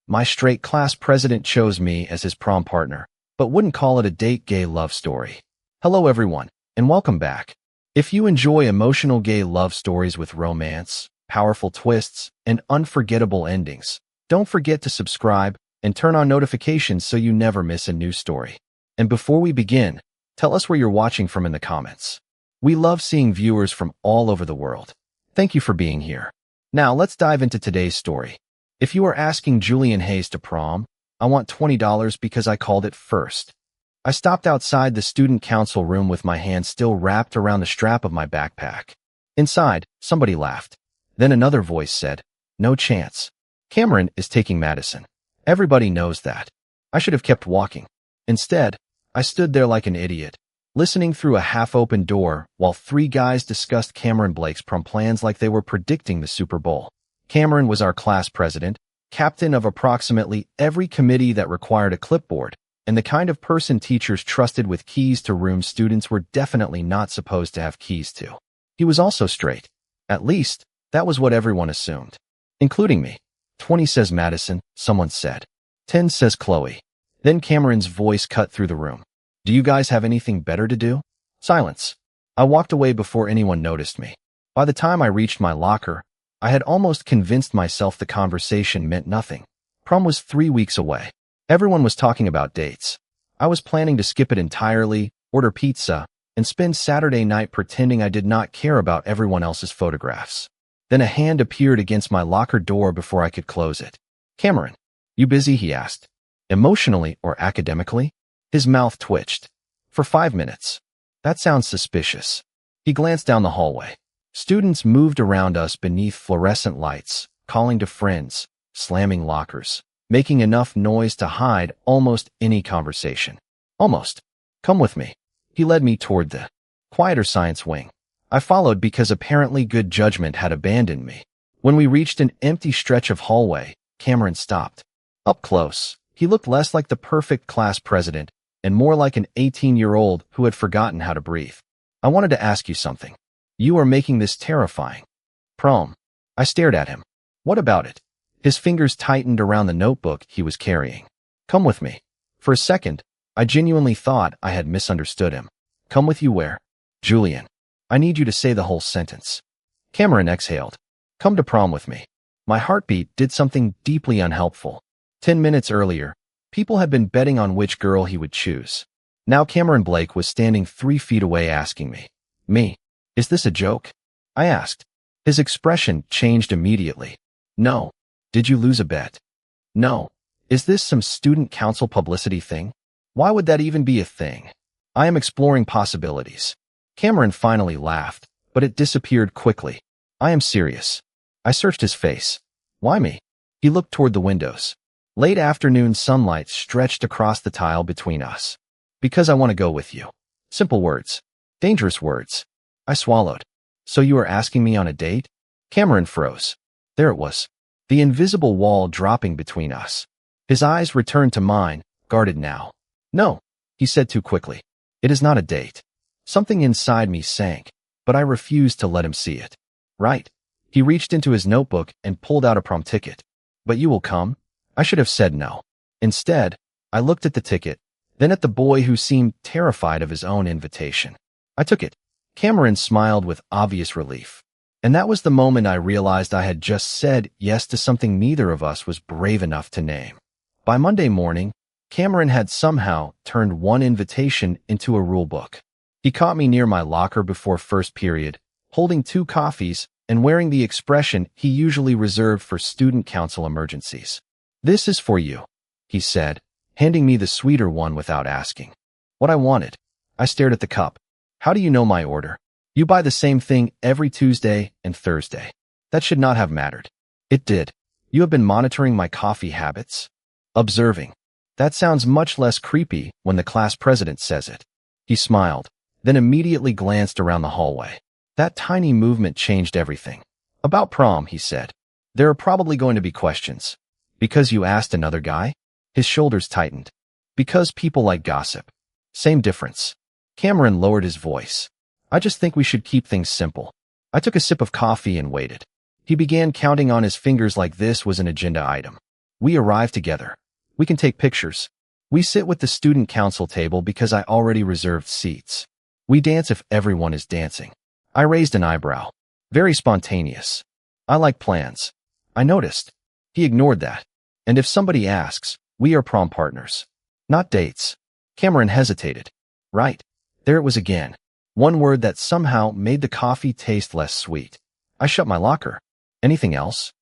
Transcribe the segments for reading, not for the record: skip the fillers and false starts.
My straight class president chose me as his prom partner, but wouldn't call it a date gay love story. Hello everyone, and welcome back. If you enjoy emotional gay love stories with romance, powerful twists, and unforgettable endings, don't forget to subscribe and turn on notifications so you never miss a new story. And before we begin, tell us where you're watching from in the comments. We love seeing viewers from all over the world. Thank you for being here. Now let's dive into today's story. If you are asking Julian Hayes to prom, I want $20 because I called it first. I stopped outside the student council room with my hand still wrapped around the strap of my backpack. Inside, somebody laughed. Then another voice said, "No chance. Cameron is taking Madison. Everybody knows that." I should have kept walking. Instead, I stood there like an idiot, listening through a half-open door while three guys discussed Cameron Blake's prom plans like they were predicting the Super Bowl. Cameron was our class president, captain of approximately every committee that required a clipboard, and the kind of person teachers trusted with keys to rooms students were definitely not supposed to have keys to. He was also straight. At least, that was what everyone assumed. Including me. 20 says Madison, someone said. 10 says Chloe. Then Cameron's voice cut through the room. "Do you guys have anything better to do?" Silence. I walked away before anyone noticed me. By the time I reached my locker, I had almost convinced myself the conversation meant nothing. Prom was 3 weeks away. Everyone was talking about dates. I was planning to skip it entirely, order pizza, and spend Saturday night pretending I did not care about everyone else's photographs. Then a hand appeared against my locker door before I could close it. "Cameron, you busy?" he asked. Emotionally or academically? His mouth twitched. "For 5 minutes. That sounds suspicious." He glanced down the hallway. Students moved around us beneath fluorescent lights, calling to friends, slamming lockers, making enough noise to hide almost any conversation. Almost. "Come with me." He led me toward the quieter science wing. I followed because apparently good judgment had abandoned me. When we reached an empty stretch of hallway, Cameron stopped. Up close, he looked less like the perfect class president and more like an 18-year-old who had forgotten how to breathe. "I wanted to ask you something. You are making this terrifying." "Prom." I stared at him. "What about it?" His fingers tightened around the notebook he was carrying. "Come with me." For a second, I genuinely thought I had misunderstood him. "Come with you where?" "Julian. I need you to say the whole sentence." Cameron exhaled. "Come to prom with me." My heartbeat did something deeply unhelpful. 10 minutes earlier, people had been betting on which girl he would choose. Now Cameron Blake was standing 3 feet away asking me, "Is this a joke?" I asked. His expression changed immediately. "No." "Did you lose a bet?" "No." "Is this some student council publicity thing?" "Why would that even be a thing?" "I am exploring possibilities." Cameron finally laughed, but it disappeared quickly. "I am serious." I searched his face. "Why me?" He looked toward the windows. Late afternoon sunlight stretched across the tile between us. "Because I want to go with you." Simple words. Dangerous words. I swallowed. "So you are asking me on a date?" Cameron froze. There it was. The invisible wall dropping between us. His eyes returned to mine, guarded now. "No," he said too quickly. "It is not a date." Something inside me sank, but I refused to let him see it. "Right." He reached into his notebook and pulled out a prom ticket. "But you will come?" I should have said no. Instead, I looked at the ticket, then at the boy who seemed terrified of his own invitation. I took it. Cameron smiled with obvious relief. And that was the moment I realized I had just said yes to something neither of us was brave enough to name. By Monday morning, Cameron had somehow turned one invitation into a rulebook. He caught me near my locker before first period, holding 2 coffees and wearing the expression he usually reserved for student council emergencies. "This is for you," he said, handing me the sweeter one without asking. What I wanted. I stared at the cup. "How do you know my order? You buy the same thing every Tuesday and Thursday." That should not have mattered. It did. "You have been monitoring my coffee habits?" "Observing." That sounds much less creepy when the class president says it. He smiled, then immediately glanced around the hallway. That tiny movement changed everything. "About prom," he said. "There are probably going to be questions." "Because you asked another guy?" His shoulders tightened. "Because people like gossip." Same difference. Cameron lowered his voice. "I just think we should keep things simple." I took a sip of coffee and waited. He began counting on his fingers like this was an agenda item. We arrive together. We can take pictures. We sit with the student council table because I already reserved seats. We dance if everyone is dancing. I raised an eyebrow. Very spontaneous. I like plans. I noticed. He ignored that. And if somebody asks, we are prom partners. Not dates. Cameron hesitated. Right. There it was again. One word that somehow made the coffee taste less sweet. I shut my locker. Anything else?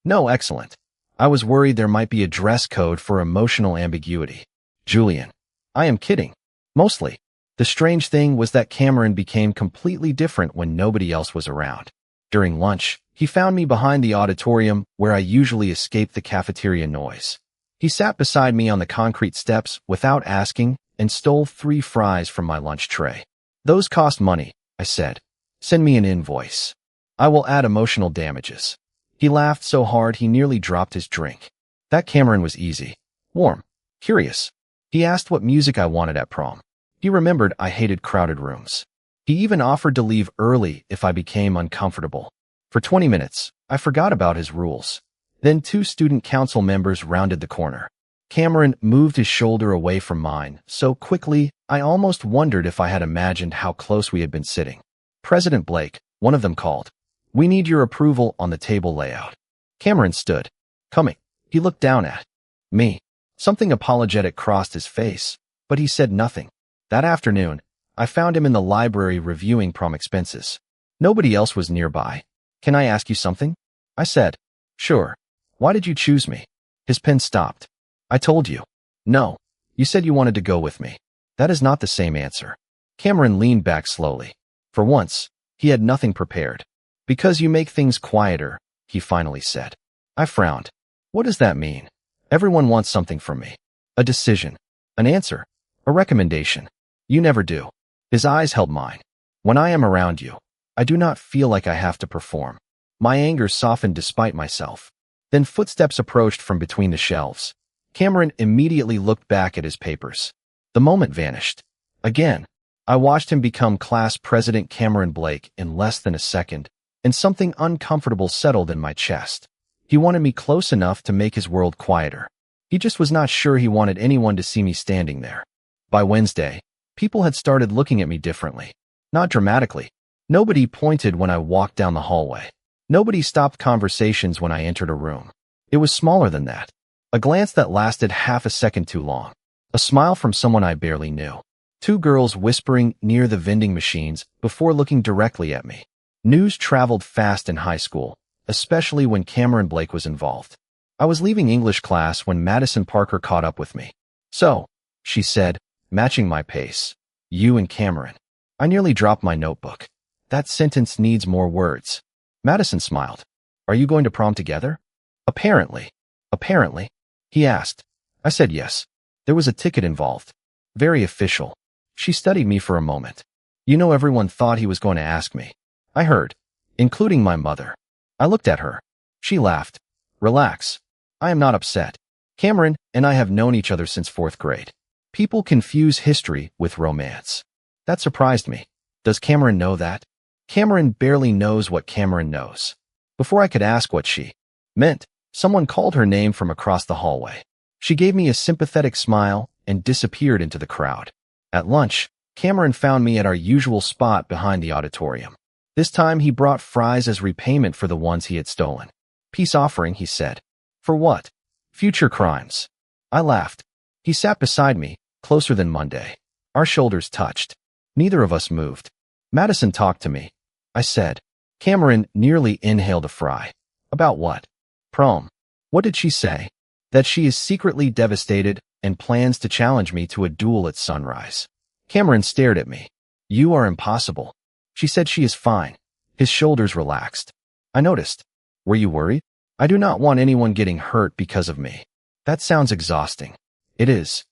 No, excellent. I was worried there might be a dress code for emotional ambiguity. Julian. I am kidding. Mostly. The strange thing was that Cameron became completely different when nobody else was around. During lunch, he found me behind the auditorium where I usually escape the cafeteria noise. He sat beside me on the concrete steps without asking and stole 3 fries from my lunch tray. Those cost money, I said. Send me an invoice. I will add emotional damages. He laughed so hard he nearly dropped his drink. That Cameron was easy. Warm. Curious. He asked what music I wanted at prom. He remembered I hated crowded rooms. He even offered to leave early if I became uncomfortable. For 20 minutes, I forgot about his rules. Then 2 student council members rounded the corner. Cameron moved his shoulder away from mine so quickly I almost wondered if I had imagined how close we had been sitting. President Blake, one of them called. We need your approval on the table layout. Cameron stood. Coming. He looked down at me. Something apologetic crossed his face, but he said nothing. That afternoon, I found him in the library reviewing prom expenses. Nobody else was nearby. Can I ask you something? I said. Sure. Why did you choose me? His pen stopped. I told you. No. You said you wanted to go with me. That is not the same answer. Cameron leaned back slowly. For once, he had nothing prepared. Because you make things quieter, he finally said. I frowned. What does that mean? Everyone wants something from me. A decision. An answer. A recommendation. You never do. His eyes held mine. When I am around you, I do not feel like I have to perform. My anger softened despite myself. Then footsteps approached from between the shelves. Cameron immediately looked back at his papers. The moment vanished. Again, I watched him become class president Cameron Blake in less than a second, and something uncomfortable settled in my chest. He wanted me close enough to make his world quieter. He just was not sure he wanted anyone to see me standing there. By Wednesday, people had started looking at me differently. Not dramatically. Nobody pointed when I walked down the hallway. Nobody stopped conversations when I entered a room. It was smaller than that. A glance that lasted half a second too long. A smile from someone I barely knew. 2 girls whispering near the vending machines before looking directly at me. News traveled fast in high school, especially when Cameron Blake was involved. I was leaving English class when Madison Parker caught up with me. So, she said, matching my pace. You and Cameron. I nearly dropped my notebook. That sentence needs more words. Madison smiled. Are you going to prom together? Apparently. Apparently. He asked. I said yes. There was a ticket involved. Very official. She studied me for a moment. You know, everyone thought he was going to ask me. I heard. Including my mother. I looked at her. She laughed. Relax. I am not upset. Cameron and I have known each other since 4th grade. People confuse history with romance. That surprised me. Does Cameron know that? Cameron barely knows what Cameron knows. Before I could ask what she meant, someone called her name from across the hallway. She gave me a sympathetic smile and disappeared into the crowd. At lunch, Cameron found me at our usual spot behind the auditorium. This time he brought fries as repayment for the ones he had stolen. Peace offering, he said. For what? Future crimes. I laughed. He sat beside me, closer than Monday. Our shoulders touched. Neither of us moved. Madison talked to me. I said. Cameron nearly inhaled a fry. About what? Prom. What did she say? That she is secretly devastated and plans to challenge me to a duel at sunrise. Cameron stared at me. You are impossible. She said she is fine. His shoulders relaxed. I noticed. Were you worried? I do not want anyone getting hurt because of me. That sounds exhausting. It is.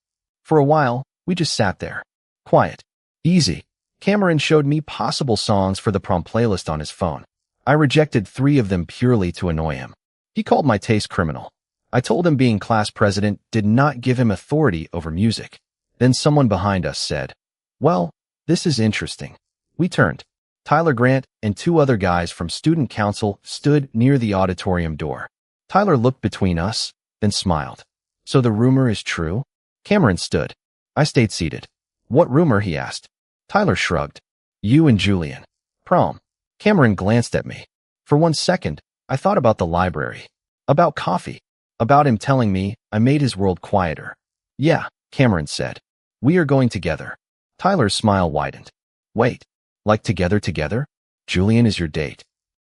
For a while, we just sat there. Quiet. Easy. Cameron showed me possible songs for the prom playlist on his phone. I rejected 3 of them purely to annoy him. He called my taste criminal. I told him being class president did not give him authority over music. Then someone behind us said, well, this is interesting. We turned. Tyler Grant and 2 other guys from student council stood near the auditorium door. Tyler looked between us, then smiled. So the rumor is true? Cameron stood. I stayed seated. What rumor? He asked. Tyler shrugged. You and Julian. Prom. Cameron glanced at me. For 1 second, I thought about the library. About coffee. About him telling me I made his world quieter. Yeah, Cameron said. We are going together. Tyler's smile widened. Wait. Like together? Julian is your date.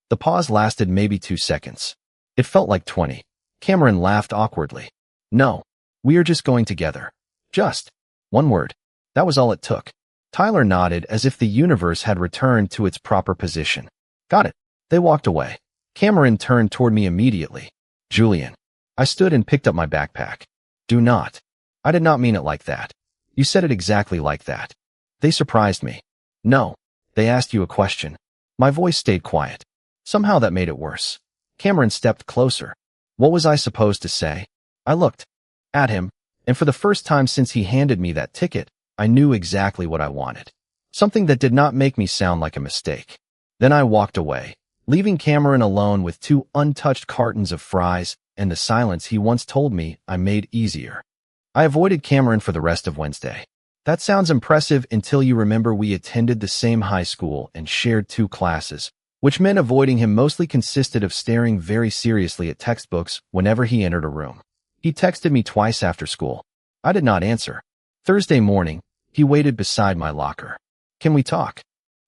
The pause lasted maybe 2 seconds. It felt like 20. Cameron laughed awkwardly. No. We are just going together. Just. One word. That was all it took. Tyler nodded as if the universe had returned to its proper position. Got it. They walked away. Cameron turned toward me immediately. Julian. I stood and picked up my backpack. Do not. I did not mean it like that. You said it exactly like that. They surprised me. No. They asked you a question. My voice stayed quiet. Somehow that made it worse. Cameron stepped closer. What was I supposed to say? I looked at him, and for the first time since he handed me that ticket, I knew exactly what I wanted. Something that did not make me sound like a mistake. Then I walked away, leaving Cameron alone with 2 untouched cartons of fries and the silence he once told me I made easier. I avoided Cameron for the rest of Wednesday. That sounds impressive until you remember we attended the same high school and shared 2 classes, which meant avoiding him mostly consisted of staring very seriously at textbooks whenever he entered a room. He texted me twice after school. I did not answer. Thursday morning, he waited beside my locker. Can we talk?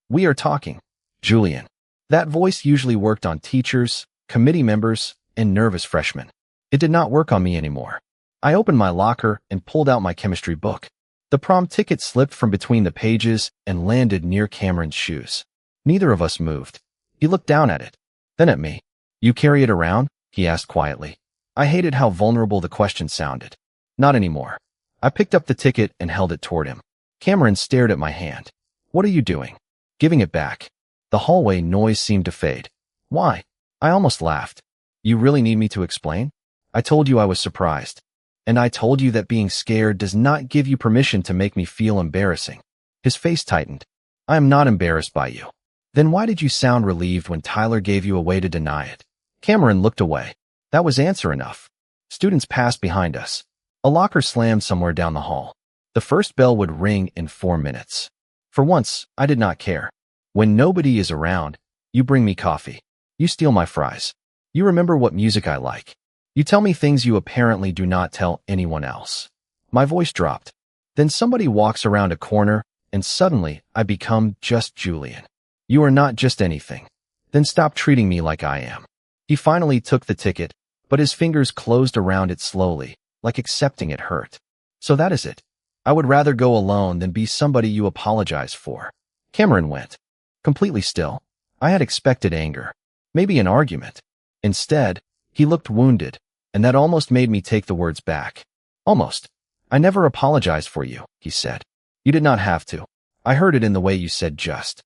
We are talking. Julian. That voice usually worked on teachers, committee members, and nervous freshmen. It did not work on me anymore. I opened my locker and pulled out my chemistry book. The prom ticket slipped from between the pages and landed near Cameron's shoes. Neither of us moved. He looked down at it, then at me. You carry it around? He asked quietly. I hated how vulnerable the question sounded. Not anymore. I picked up the ticket and held it toward him. Cameron stared at my hand. What are you doing? Giving it back. The hallway noise seemed to fade. Why? I almost laughed. You really need me to explain? I told you I was surprised. And I told you that being scared does not give you permission to make me feel embarrassing. His face tightened. I am not embarrassed by you. Then why did you sound relieved when Tyler gave you a way to deny it? Cameron looked away. That was answer enough. Students passed behind us. A locker slammed somewhere down the hall. The first bell would ring in 4 minutes. For once, I did not care. When nobody is around, you bring me coffee. You steal my fries. You remember what music I like. You tell me things you apparently do not tell anyone else. My voice dropped. Then somebody walks around a corner, and suddenly I become just Julian. You are not just anything. Then stop treating me like I am. He finally took the ticket, but his fingers closed around it slowly, like accepting it hurt. So that is it. I would rather go alone than be somebody you apologize for. Cameron went. Completely still. I had expected anger. Maybe an argument. Instead, he looked wounded, and that almost made me take the words back. Almost. I never apologized for you, he said. You did not have to. I heard it in the way you said just.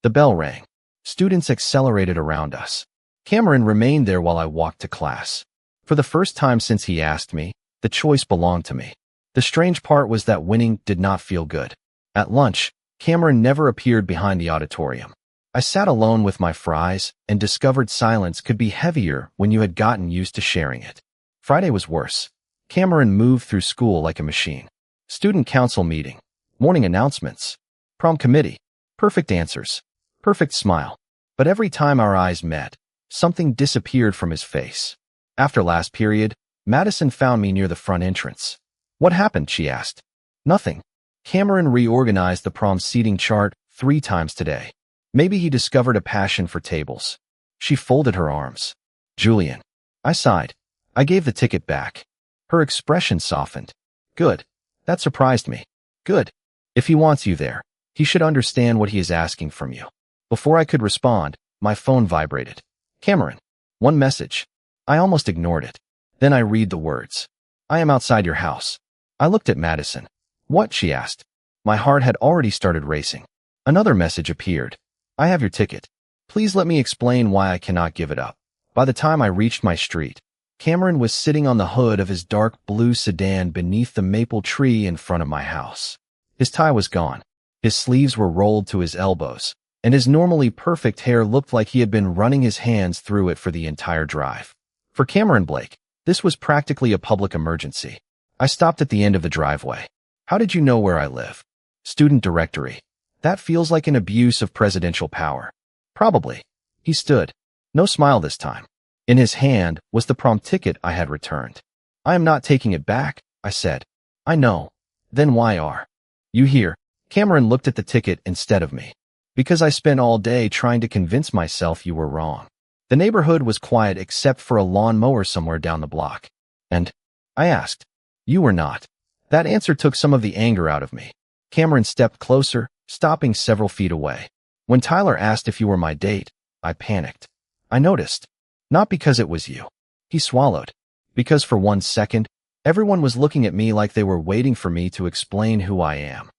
The bell rang. Students accelerated around us. Cameron remained there while I walked to class. For the first time since he asked me, the choice belonged to me. The strange part was that winning did not feel good. At lunch, Cameron never appeared behind the auditorium. I sat alone with my fries and discovered silence could be heavier when you had gotten used to sharing it. Friday was worse. Cameron moved through school like a machine. Student council meeting. Morning announcements. Prom committee. Perfect answers. Perfect smile. But every time our eyes met, something disappeared from his face. After last period, Madison found me near the front entrance. What happened? She asked. Nothing. Cameron reorganized the prom seating chart 3 times today. Maybe he discovered a passion for tables. She folded her arms. Julian. I sighed. I gave the ticket back. Her expression softened. Good. That surprised me. Good. If he wants you there, he should understand what he is asking from you. Before I could respond, my phone vibrated. Cameron. One message. I almost ignored it. Then I read the words. I am outside your house. I looked at Madison. What? She asked. My heart had already started racing. Another message appeared. I have your ticket. Please let me explain why I cannot give it up. By the time I reached my street, Cameron was sitting on the hood of his dark blue sedan beneath the maple tree in front of my house. His tie was gone. His sleeves were rolled to his elbows, and his normally perfect hair looked like he had been running his hands through it for the entire drive. For Cameron Blake, This was practically a public emergency. I stopped at the end of the driveway. How did you know where I live? Student directory. That feels like an abuse of presidential power. Probably. He stood. No smile this time. In his hand was the prom ticket I had returned. I am not taking it back, I said. I know. Then why are you here? Cameron looked at the ticket instead of me. Because I spent all day trying to convince myself you were wrong. The neighborhood was quiet except for a lawn mower somewhere down the block. And I asked, you were not. That answer took some of the anger out of me. Cameron stepped closer, stopping several feet away. When Tyler asked if you were my date, I panicked. I noticed. Not because it was you. He swallowed. Because for 1 second, everyone was looking at me like they were waiting for me to explain who I am.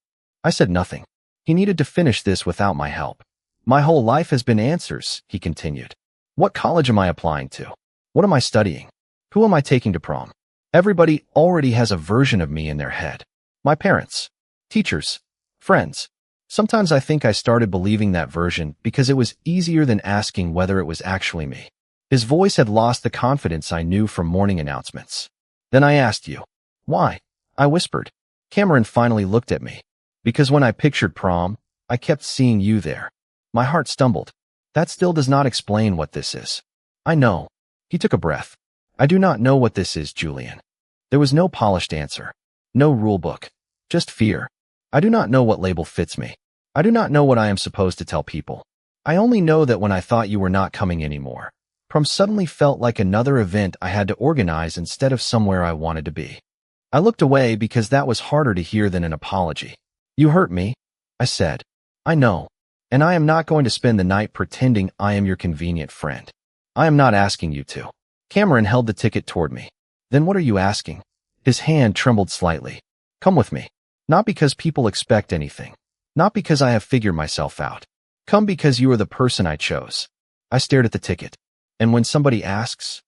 I said nothing. He needed to finish this without my help. My whole life has been answers, he continued. What college am I applying to? What am I studying? Who am I taking to prom? Everybody already has a version of me in their head. My parents, teachers, friends. Sometimes I think I started believing that version because it was easier than asking whether it was actually me. His voice had lost the confidence I knew from morning announcements. Then I asked you. Why? I whispered. Cameron finally looked at me. Because when I pictured prom, I kept seeing you there. My heart stumbled. That still does not explain what this is. I know. He took a breath. I do not know what this is, Julian. There was no polished answer. No rule book. Just fear. I do not know what label fits me. I do not know what I am supposed to tell people. I only know that when I thought you were not coming anymore, prom suddenly felt like another event I had to organize instead of somewhere I wanted to be. I looked away because that was harder to hear than an apology. You hurt me, I said. I know. And I am not going to spend the night pretending I am your convenient friend. I am not asking you to. Cameron held the ticket toward me. Then what are you asking? His hand trembled slightly. Come with me. Not because people expect anything. Not because I have figured myself out. Come because you are the person I chose. I stared at the ticket. And when somebody asks,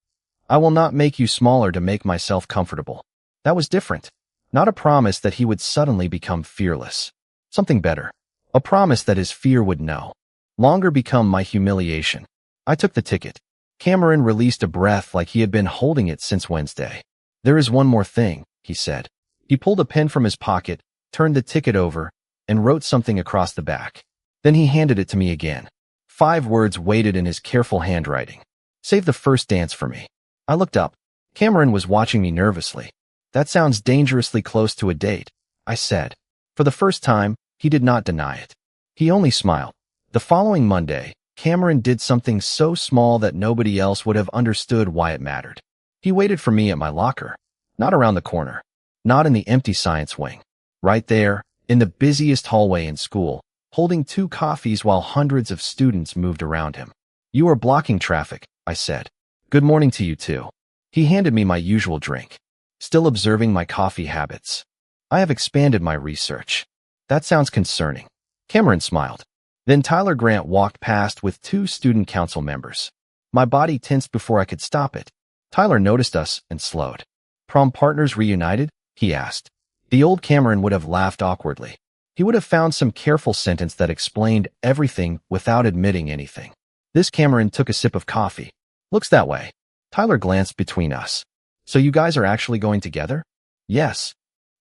I will not make you smaller to make myself comfortable. That was different. Not a promise that he would suddenly become fearless. Something better. A promise that his fear would no longer become my humiliation. I took the ticket. Cameron released a breath like he had been holding it since Wednesday. There is one more thing, he said. He pulled a pen from his pocket, turned the ticket over, and wrote something across the back. Then he handed it to me again. 5 words waited in his careful handwriting. Save the first dance for me. I looked up. Cameron was watching me nervously. That sounds dangerously close to a date, I said. For the first time, he did not deny it. He only smiled. The following Monday, Cameron did something so small that nobody else would have understood why it mattered. He waited for me at my locker. Not around the corner. Not in the empty science wing. Right there, in the busiest hallway in school, holding 2 coffees while hundreds of students moved around him. You are blocking traffic, I said. Good morning to you too. He handed me my usual drink. Still observing my coffee habits. I have expanded my research. That sounds concerning. Cameron smiled. Then Tyler Grant walked past with 2 student council members. My body tensed before I could stop it. Tyler noticed us and slowed. Prom partners reunited? He asked. The old Cameron would have laughed awkwardly. He would have found some careful sentence that explained everything without admitting anything. This Cameron took a sip of coffee. Looks that way. Tyler glanced between us. So you guys are actually going together? Yes.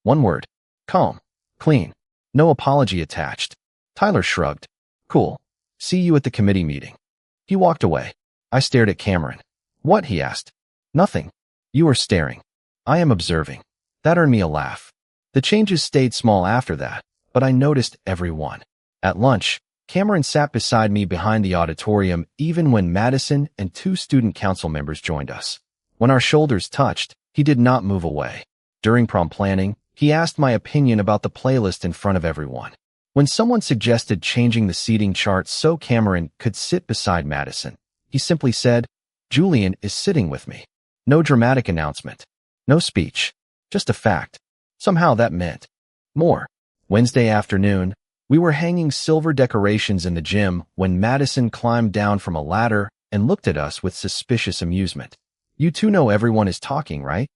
One word. Calm. Clean. No apology attached. Tyler shrugged. Cool. See you at the committee meeting. He walked away. I stared at Cameron. What? He asked. Nothing. You are staring. I am observing. That earned me a laugh. The changes stayed small after that, but I noticed everyone. At lunch, Cameron sat beside me behind the auditorium even when Madison and 2 student council members joined us. When our shoulders touched, he did not move away. During prom planning, he asked my opinion about the playlist in front of everyone. When someone suggested changing the seating chart so Cameron could sit beside Madison, he simply said, Julian is sitting with me. No dramatic announcement. No speech. Just a fact. Somehow that meant more. Wednesday afternoon, we were hanging silver decorations in the gym when Madison climbed down from a ladder and looked at us with suspicious amusement. You 2 know everyone is talking, right?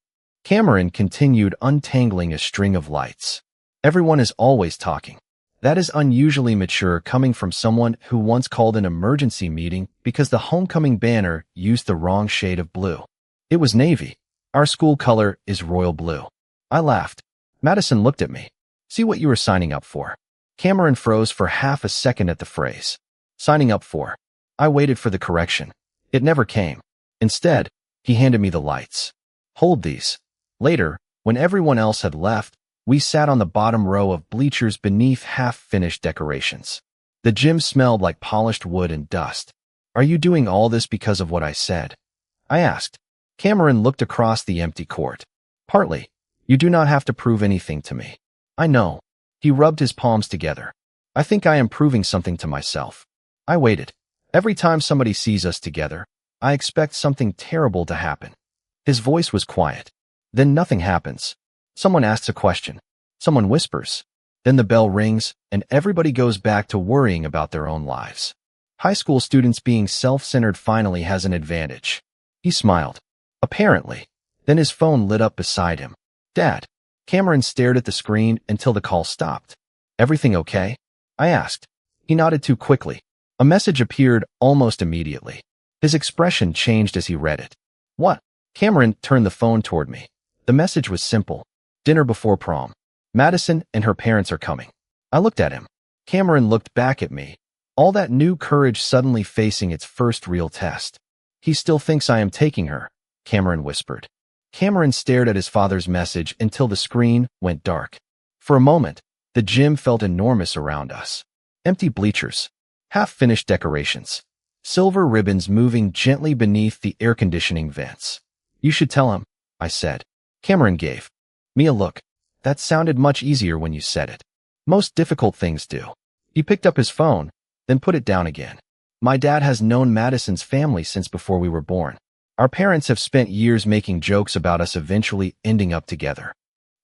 Cameron continued untangling a string of lights. Everyone is always talking. That is unusually mature coming from someone who once called an emergency meeting because the homecoming banner used the wrong shade of blue. It was navy. Our school color is royal blue. I laughed. Madison looked at me. See what you were signing up for. Cameron froze for half a second at the phrase. Signing up for. I waited for the correction. It never came. Instead, he handed me the lights. Hold these. Later, when everyone else had left, we sat on the bottom row of bleachers beneath half-finished decorations. The gym smelled like polished wood and dust. Are you doing all this because of what I said? I asked. Cameron looked across the empty court. Partly. You do not have to prove anything to me. I know. He rubbed his palms together. I think I am proving something to myself. I waited. Every time somebody sees us together, I expect something terrible to happen. His voice was quiet. Then nothing happens. Someone asks a question. Someone whispers. Then the bell rings, and everybody goes back to worrying about their own lives. High school students being self-centered finally has an advantage. He smiled. Apparently. Then his phone lit up beside him. Dad. Cameron stared at the screen until the call stopped. Everything okay? I asked. He nodded too quickly. A message appeared almost immediately. His expression changed as he read it. What? Cameron turned the phone toward me. The message was simple. Dinner before prom. Madison and her parents are coming. I looked at him. Cameron looked back at me. All that new courage suddenly facing its first real test. He still thinks I am taking her, Cameron whispered. Cameron stared at his father's message until the screen went dark. For a moment, the gym felt enormous around us. Empty bleachers. Half-finished decorations. Silver ribbons moving gently beneath the air conditioning vents. You should tell him, I said. Cameron gave me a look. That sounded much easier when you said it. Most difficult things do. He picked up his phone, then put it down again. My dad has known Madison's family since before we were born. Our parents have spent years making jokes about us eventually ending up together.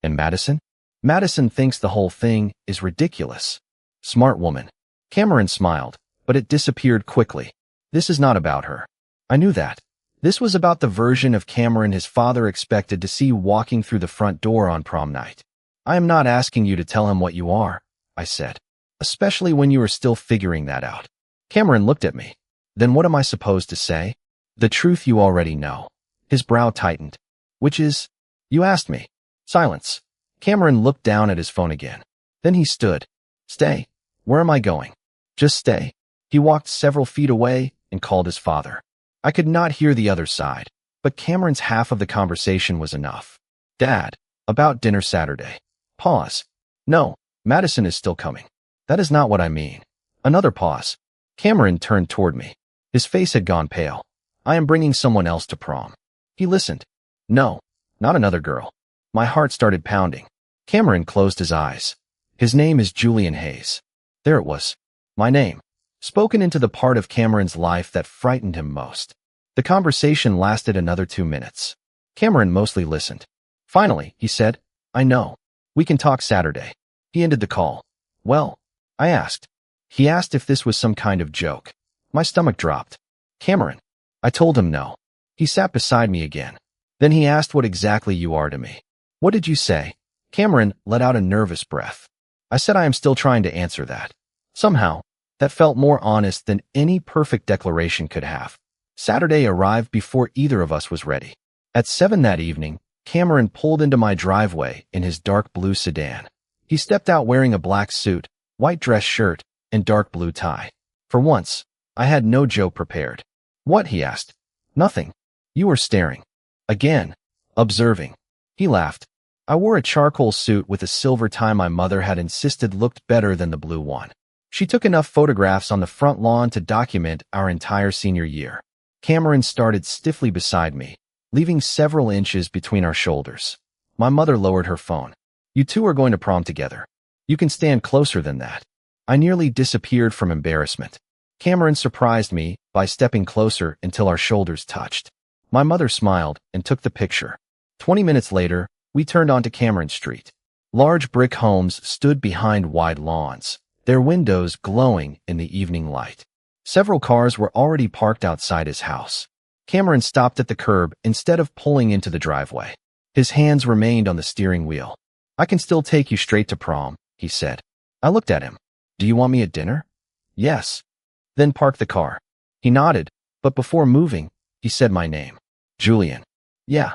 And Madison? Madison thinks the whole thing is ridiculous. Smart woman. Cameron smiled, but it disappeared quickly. This is not about her. I knew that. This was about the version of Cameron his father expected to see walking through the front door on prom night. I am not asking you to tell him what you are, I said. Especially when you are still figuring that out. Cameron looked at me. Then what am I supposed to say? The truth you already know. His brow tightened. Which is? You asked me. Silence. Cameron looked down at his phone again. Then he stood. Stay. Where am I going? Just stay. He walked several feet away and called his father. I could not hear the other side, but Cameron's half of the conversation was enough. Dad, about dinner Saturday. Pause. No, Madison is still coming. That is not what I mean. Another pause. Cameron turned toward me. His face had gone pale. I am bringing someone else to prom. He listened. No, not another girl. My heart started pounding. Cameron closed his eyes. His name is Julian Hayes. There it was. My name. Spoken into the part of Cameron's life that frightened him most. The conversation lasted another 2 minutes. Cameron mostly listened. Finally, he said, I know. We can talk Saturday. He ended the call. Well, I asked. He asked if this was some kind of joke. My stomach dropped. Cameron. I told him no. He sat beside me again. Then he asked what exactly you are to me. What did you say? Cameron let out a nervous breath. I said I am still trying to answer that. Somehow, that felt more honest than any perfect declaration could have. Saturday arrived before either of us was ready. At 7 that evening, Cameron pulled into my driveway in his dark blue sedan. He stepped out wearing a black suit, white dress shirt, and dark blue tie. For once, I had no joke prepared. What? He asked. Nothing. You were staring. Again. Observing. He laughed. I wore a charcoal suit with a silver tie my mother had insisted looked better than the blue one. She took enough photographs on the front lawn to document our entire senior year. Cameron started stiffly beside me, leaving several inches between our shoulders. My mother lowered her phone. You two are going to prom together. You can stand closer than that. I nearly disappeared from embarrassment. Cameron surprised me by stepping closer until our shoulders touched. My mother smiled and took the picture. 20 minutes later, we turned onto Cameron Street. Large brick homes stood behind wide lawns, their windows glowing in the evening light. Several cars were already parked outside his house. Cameron stopped at the curb instead of pulling into the driveway. His hands remained on the steering wheel. I can still take you straight to prom, he said. I looked at him. Do you want me at dinner? Yes. Then park the car. He nodded, but before moving, he said my name. Julian. Yeah.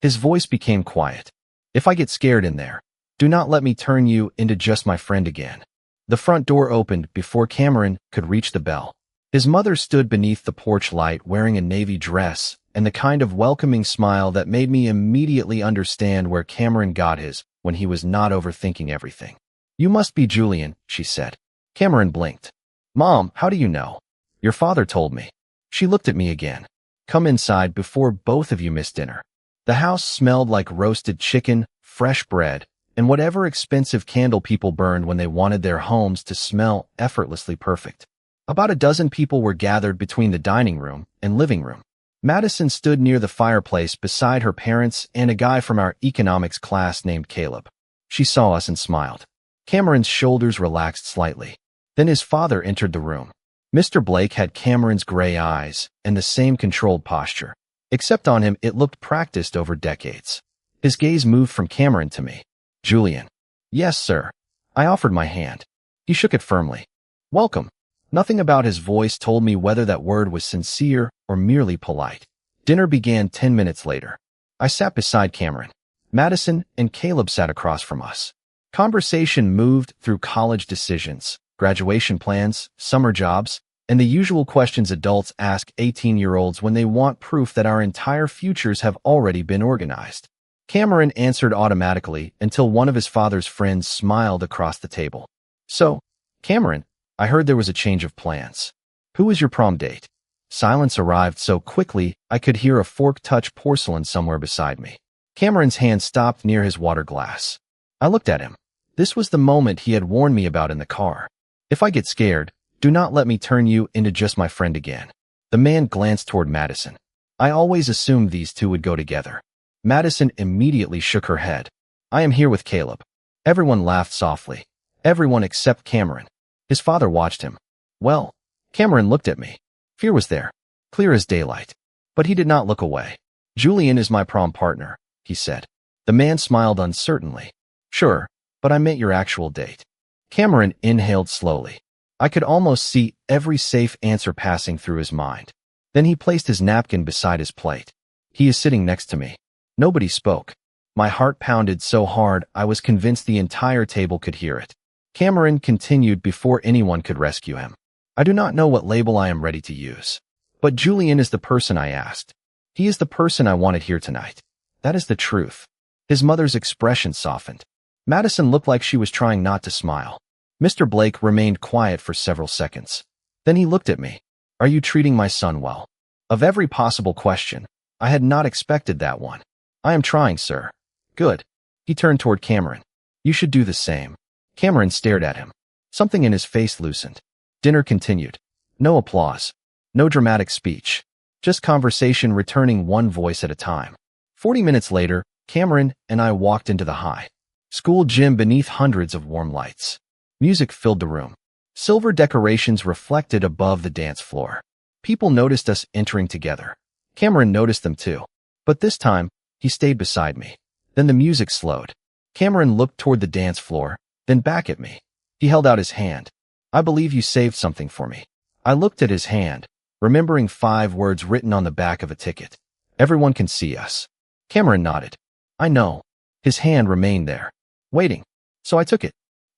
His voice became quiet. If I get scared in there, do not let me turn you into just my friend again. The front door opened before Cameron could reach the bell. His mother stood beneath the porch light wearing a navy dress and the kind of welcoming smile that made me immediately understand where Cameron got his when he was not overthinking everything. You must be Julian, she said. Cameron blinked. Mom, how do you know? Your father told me. She looked at me again. Come inside before both of you miss dinner. The house smelled like roasted chicken, fresh bread, and whatever expensive candle people burned when they wanted their homes to smell effortlessly perfect. About a dozen people were gathered between the dining room and living room. Madison stood near the fireplace beside her parents and a guy from our economics class named Caleb. She saw us and smiled. Cameron's shoulders relaxed slightly. Then his father entered the room. Mr. Blake had Cameron's gray eyes and the same controlled posture. Except on him, it looked practiced over decades. His gaze moved from Cameron to me. Julian. Yes, sir. I offered my hand. He shook it firmly. Welcome. Nothing about his voice told me whether that word was sincere or merely polite. Dinner began 10 minutes later. I sat beside Cameron. Madison and Caleb sat across from us. Conversation moved through college decisions, graduation plans, summer jobs, and the usual questions adults ask 18-year-olds when they want proof that our entire futures have already been organized. Cameron answered automatically until one of his father's friends smiled across the table. So, Cameron, I heard there was a change of plans. Who was your prom date? Silence arrived so quickly I could hear a fork touch porcelain somewhere beside me. Cameron's hand stopped near his water glass. I looked at him. This was the moment he had warned me about in the car. If I get scared, do not let me turn you into just my friend again. The man glanced toward Madison. I always assumed these two would go together. Madison immediately shook her head. I am here with Caleb. Everyone laughed softly. Everyone except Cameron. His father watched him. Well, Cameron looked at me. Fear was there, clear as daylight. But he did not look away. Julian is my prom partner, he said. The man smiled uncertainly. Sure, but I meant your actual date. Cameron inhaled slowly. I could almost see every safe answer passing through his mind. Then he placed his napkin beside his plate. He is sitting next to me. Nobody spoke. My heart pounded so hard I was convinced the entire table could hear it. Cameron continued before anyone could rescue him. I do not know what label I am ready to use. But Julian is the person I asked. He is the person I wanted here tonight. That is the truth. His mother's expression softened. Madison looked like she was trying not to smile. Mr. Blake remained quiet for several seconds. Then he looked at me. Are you treating my son well? Of every possible question, I had not expected that one. I am trying, sir. Good. He turned toward Cameron. You should do the same. Cameron stared at him. Something in his face loosened. Dinner continued. No applause. No dramatic speech. Just conversation returning one voice at a time. 40 minutes later, Cameron and I walked into the high school gym beneath hundreds of warm lights. Music filled the room. Silver decorations reflected above the dance floor. People noticed us entering together. Cameron noticed them too. But this time, he stayed beside me. Then the music slowed. Cameron looked toward the dance floor, then back at me. He held out his hand. I believe you saved something for me. I looked at his hand, remembering 5 words written on the back of a ticket. Everyone can see us. Cameron nodded. I know. His hand remained there, waiting. So I took it.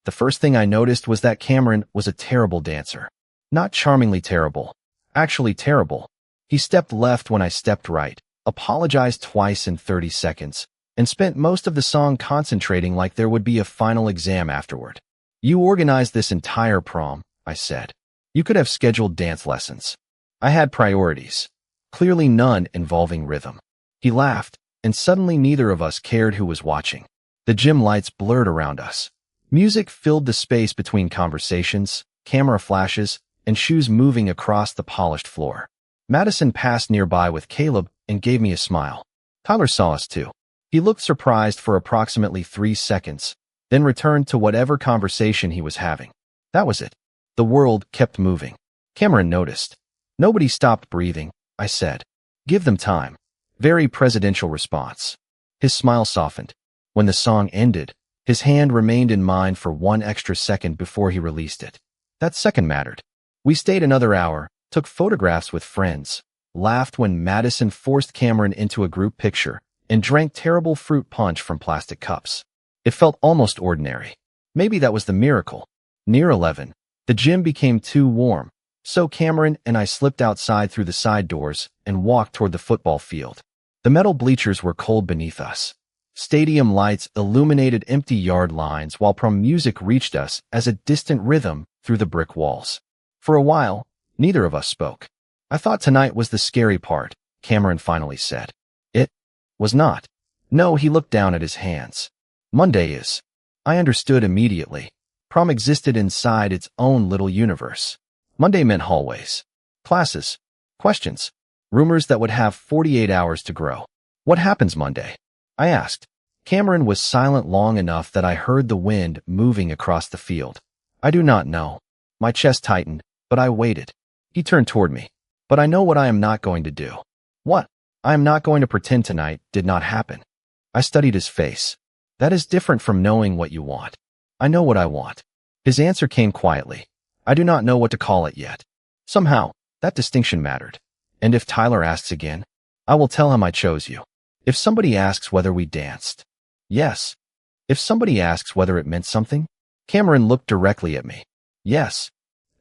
The first thing I noticed was that Cameron was a terrible dancer. Not charmingly terrible. Actually terrible. He stepped left when I stepped right, apologized twice in 30 seconds, and spent most of the song concentrating like there would be a final exam afterward. You organized this entire prom, I said. You could have scheduled dance lessons. I had priorities. Clearly none involving rhythm. He laughed, and suddenly neither of us cared who was watching. The gym lights blurred around us. Music filled the space between conversations, camera flashes, and shoes moving across the polished floor. Madison passed nearby with Caleb and gave me a smile. Tyler saw us too. He looked surprised for approximately 3 seconds, then returned to whatever conversation he was having. That was it. The world kept moving. Cameron noticed. Nobody stopped breathing, I said. Give them time. Very presidential response. His smile softened. When the song ended, his hand remained in mine for 1 extra second before he released it. That second mattered. We stayed another hour, took photographs with friends, laughed when Madison forced Cameron into a group picture, and drank terrible fruit punch from plastic cups. It felt almost ordinary. Maybe that was the miracle. Near 11, the gym became too warm, so Cameron and I slipped outside through the side doors and walked toward the football field. The metal bleachers were cold beneath us. Stadium lights illuminated empty yard lines while prom music reached us as a distant rhythm through the brick walls. For a while, neither of us spoke. I thought tonight was the scary part, Cameron finally said. It was not. No, he looked down at his hands. Monday is. I understood immediately. Prom existed inside its own little universe. Monday meant hallways, classes, questions, rumors that would have 48 hours to grow. What happens Monday? I asked. Cameron was silent long enough that I heard the wind moving across the field. I do not know. My chest tightened, but I waited. He turned toward me. But I know what I am not going to do. What? I am not going to pretend tonight did not happen. I studied his face. That is different from knowing what you want. I know what I want. His answer came quietly. I do not know what to call it yet. Somehow, that distinction mattered. And if Tyler asks again, I will tell him I chose you. If somebody asks whether we danced, yes. If somebody asks whether it meant something, Cameron looked directly at me. Yes.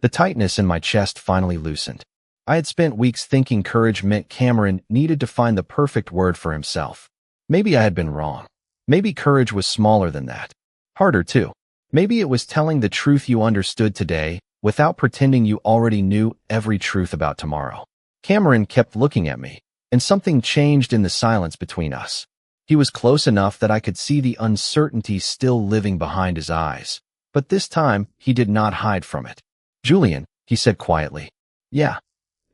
The tightness in my chest finally loosened. I had spent weeks thinking courage meant Cameron needed to find the perfect word for himself. Maybe I had been wrong. Maybe courage was smaller than that. Harder too. Maybe it was telling the truth you understood today without pretending you already knew every truth about tomorrow. Cameron kept looking at me, and something changed in the silence between us. He was close enough that I could see the uncertainty still living behind his eyes, but this time he did not hide from it. Julian, he said quietly. Yeah.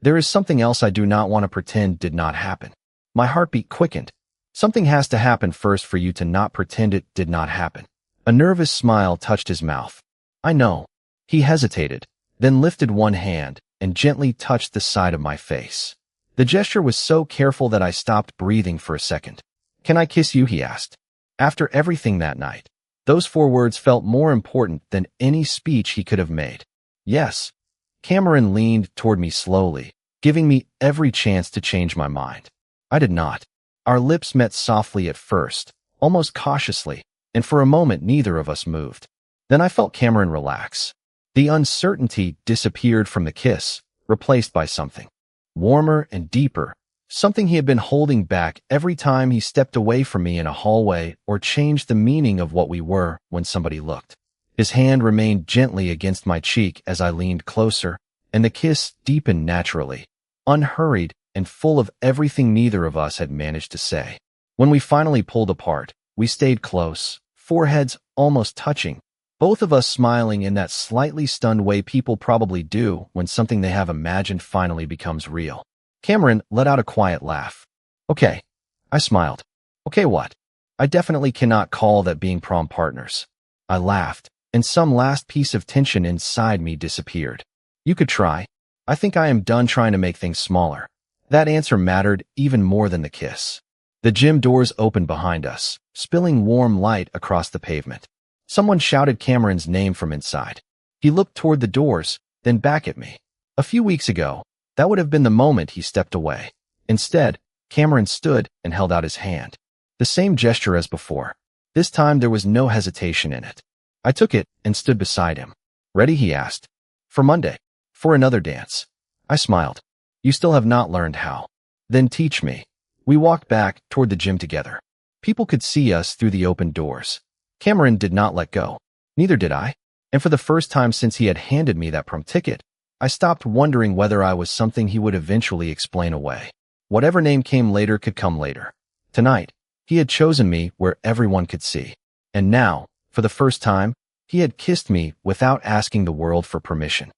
There is something else I do not want to pretend did not happen. My heartbeat quickened. Something has to happen first for you to not pretend it did not happen. A nervous smile touched his mouth. I know. He hesitated, then lifted one hand and gently touched the side of my face. The gesture was so careful that I stopped breathing for a second. Can I kiss you? He asked. After everything that night, those 4 words felt more important than any speech he could have made. Yes. Cameron leaned toward me slowly, giving me every chance to change my mind. I did not. Our lips met softly at first, almost cautiously, and for a moment neither of us moved. Then I felt Cameron relax. The uncertainty disappeared from the kiss, replaced by something warmer and deeper, something he had been holding back every time he stepped away from me in a hallway or changed the meaning of what we were when somebody looked. His hand remained gently against my cheek as I leaned closer, and the kiss deepened naturally, unhurried and full of everything neither of us had managed to say. When we finally pulled apart, we stayed close, foreheads almost touching, both of us smiling in that slightly stunned way people probably do when something they have imagined finally becomes real. Cameron let out a quiet laugh. Okay. I smiled. Okay, what? I definitely cannot call that being prom partners. I laughed, and some last piece of tension inside me disappeared. You could try. I think I am done trying to make things smaller. That answer mattered even more than the kiss. The gym doors opened behind us, spilling warm light across the pavement. Someone shouted Cameron's name from inside. He looked toward the doors, then back at me. A few weeks ago, that would have been the moment he stepped away. Instead, Cameron stood and held out his hand. The same gesture as before. This time there was no hesitation in it. I took it and stood beside him. Ready? He asked. For Monday. For another dance. I smiled. You still have not learned how. Then teach me. We walked back toward the gym together. People could see us through the open doors. Cameron did not let go. Neither did I. And for the first time since he had handed me that prom ticket, I stopped wondering whether I was something he would eventually explain away. Whatever name came later could come later. Tonight, he had chosen me where everyone could see. And now, for the first time, he had kissed me without asking the world for permission.